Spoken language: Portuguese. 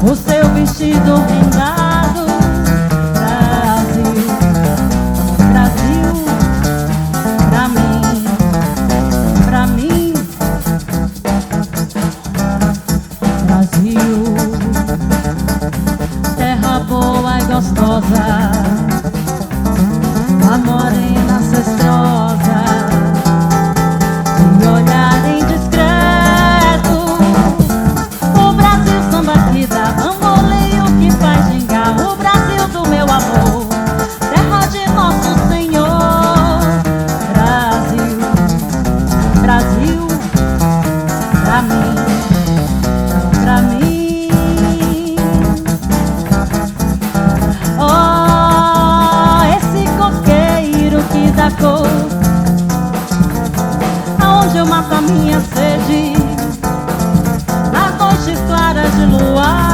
o seu vestido rendado. Brasil, Brasil, pra mim, pra mim. Brasil, terra boa e gostosa, a morena ancestrosa, de olhar indiscreto. O Brasil samba que dá bamboleio que faz gingar. O Brasil do meu amor, terra de nosso Senhor. Brasil, Brasil, pra mim, pra mim. Da cor, aonde eu mato a minha sede, nas noites claras de luar.